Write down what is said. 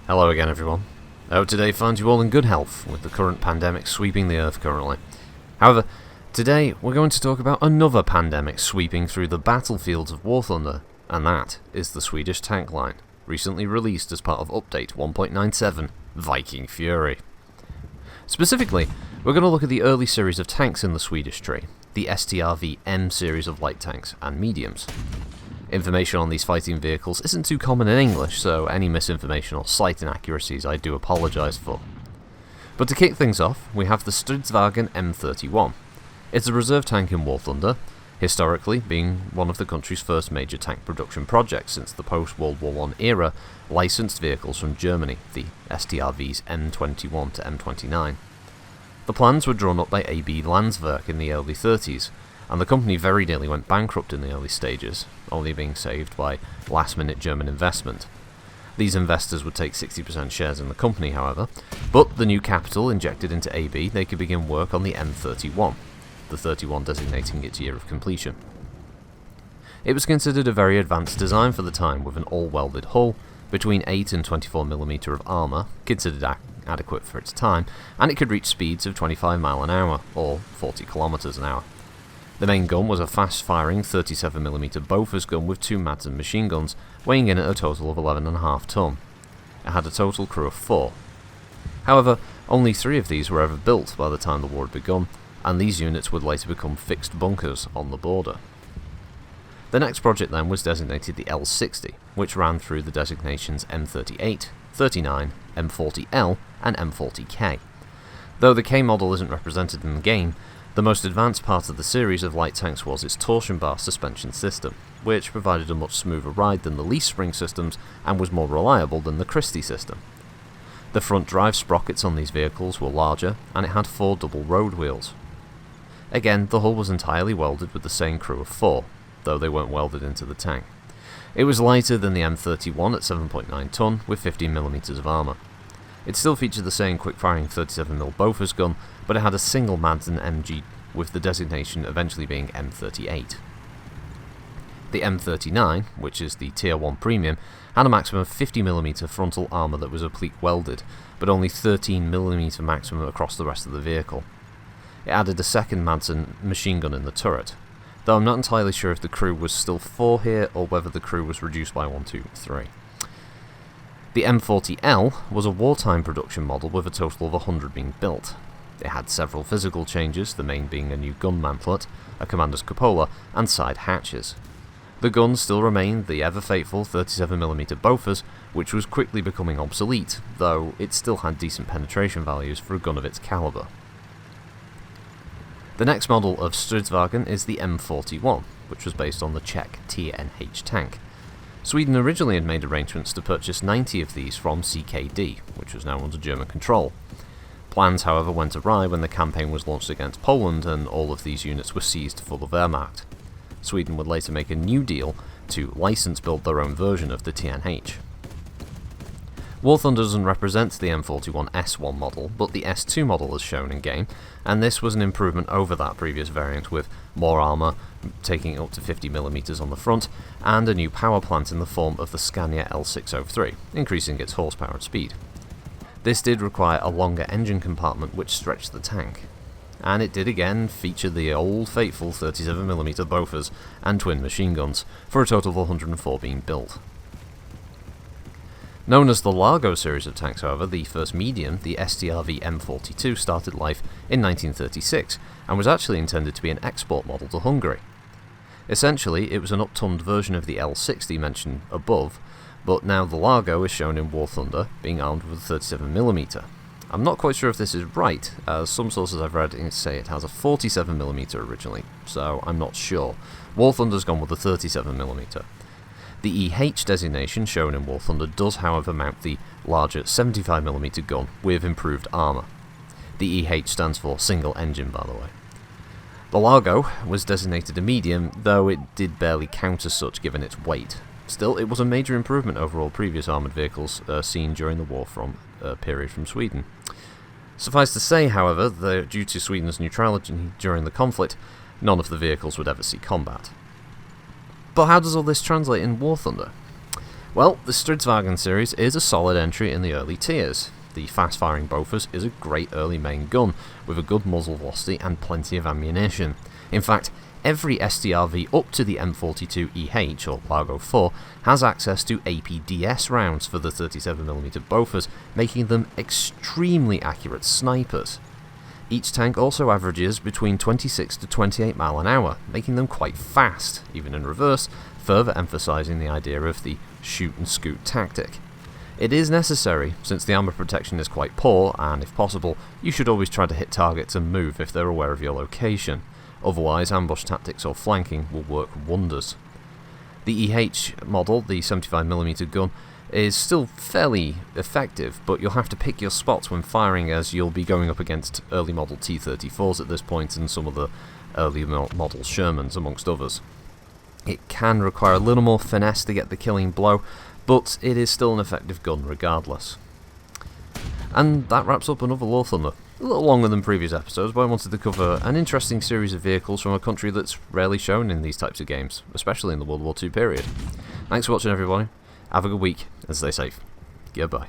Hello again, everyone. I hope today finds you all in good health, with the current pandemic sweeping the Earth currently. However, today we're going to talk about another pandemic sweeping through the battlefields of War Thunder, and that is the Swedish tank line, recently released as part of Update 1.97, Viking Fury. Specifically, we're going to look at the early series of tanks in the Swedish tree, the STRV-M series of light tanks and mediums. Information on these fighting vehicles isn't too common in English, so any misinformation or slight inaccuracies I do apologise for. But to kick things off, we have the Stridsvagn M31. It's a reserve tank in War Thunder, historically being one of the country's first major tank production projects since the post-World War I era licensed vehicles from Germany, the STRVs M21 to M29. The plans were drawn up by AB Landsverk in the early 30s, and the company very nearly went bankrupt in the early stages, only being saved by last-minute German investment. These investors would take 60% shares in the company, however, but the new capital injected into AB, they could begin work on the M31, the 31 designating its year of completion. It was considered a very advanced design for the time, with an all-welded hull, between 8 and 24mm of armour, considered adequate for its time, and it could reach speeds of 25 mph, or 40 km an hour. The main gun was a fast-firing 37mm Bofors gun with two Madsen machine guns, weighing in at a total of 11.5 tonne. It had a total crew of 4. However, only 3 of these were ever built by the time the war had begun, and these units would later become fixed bunkers on the border. The next project then was designated the L60, which ran through the designations M38, 39, M40L, and M40K. Though the K model isn't represented in the game, the most advanced part of the series of light tanks was its torsion bar suspension system, which provided a much smoother ride than the leaf spring systems and was more reliable than the Christie system. The front drive sprockets on these vehicles were larger, and it had 4 double road wheels. Again, the hull was entirely welded with the same crew of 4, though they weren't welded into the tank. It was lighter than the M31 at 7.9 tonne, with 15mm of armour. It still featured the same quick-firing 37mm Bofors gun, but it had a single Madsen MG, with the designation eventually being M38. The M39, which is the Tier 1 Premium, had a maximum of 50mm frontal armour that was oblique welded, but only 13mm maximum across the rest of the vehicle. It added a second Madsen machine gun in the turret, though I'm not entirely sure if the crew was still 4 here or whether the crew was reduced by 1, 2, 3. The M40L was a wartime production model with a total of 100 being built. It had several physical changes, the main being a new gun mantlet, a commander's cupola, and side hatches. The gun still remained the ever-faithful 37mm Bofors, which was quickly becoming obsolete, though it still had decent penetration values for a gun of its calibre. The next model of Stridsvagn is the M41, which was based on the Czech TNH tank. Sweden originally had made arrangements to purchase 90 of these from CKD, which was now under German control. Plans, however, went awry when the campaign was launched against Poland and all of these units were seized for the Wehrmacht. Sweden would later make a new deal to license build their own version of the TNH. War Thunder doesn't represent the M41 S1 model, but the S2 model is shown in game, and this was an improvement over that previous variant with more armour, taking up to 50mm on the front, and a new power plant in the form of the Scania L603, increasing its horsepower and speed. This did require a longer engine compartment which stretched the tank, and it did again feature the old faithful 37mm Bofors and twin machine guns, for a total of 104 being built. Known as the Lago series of tanks, however, the first medium, the STRV M42, started life in 1936 and was actually intended to be an export model to Hungary. Essentially, it was an upturned version of the L60 mentioned above, but now the Lago is shown in War Thunder, being armed with a 37mm. I'm not quite sure if this is right, as some sources I've read say it has a 47mm originally, so I'm not sure. War Thunder's gone with a 37mm. The EH designation shown in War Thunder does, however, mount the larger 75mm gun with improved armour. The EH stands for single engine, by the way. The Lago was designated a medium, though it did barely count as such given its weight. Still, it was a major improvement over all previous armoured vehicles seen during the war period from Sweden. Suffice to say, however, that due to Sweden's neutrality during the conflict, none of the vehicles would ever see combat. But how does all this translate in War Thunder? Well, the Stridsvagn series is a solid entry in the early tiers. The fast-firing Bofors is a great early main gun, with a good muzzle velocity and plenty of ammunition. In fact, every STRV up to the M42EH, or Lago IV, has access to APDS rounds for the 37mm Bofors, making them extremely accurate snipers. Each tank also averages between 26 to 28 mile an hour, making them quite fast, even in reverse, further emphasising the idea of the shoot and scoot tactic. It is necessary, since the armour protection is quite poor, and if possible, you should always try to hit targets and move if they're aware of your location. Otherwise, ambush tactics or flanking will work wonders. The EH model, the 75mm gun, is still fairly effective, but you'll have to pick your spots when firing, as you'll be going up against early model T-34s at this point and some of the early model Shermans, amongst others. It can require a little more finesse to get the killing blow, but it is still an effective gun regardless. And that wraps up another War Thunder. A little longer than previous episodes, but I wanted to cover an interesting series of vehicles from a country that's rarely shown in these types of games, especially in the World War II period. Thanks for watching, everybody. Have a good week, and stay safe. Goodbye.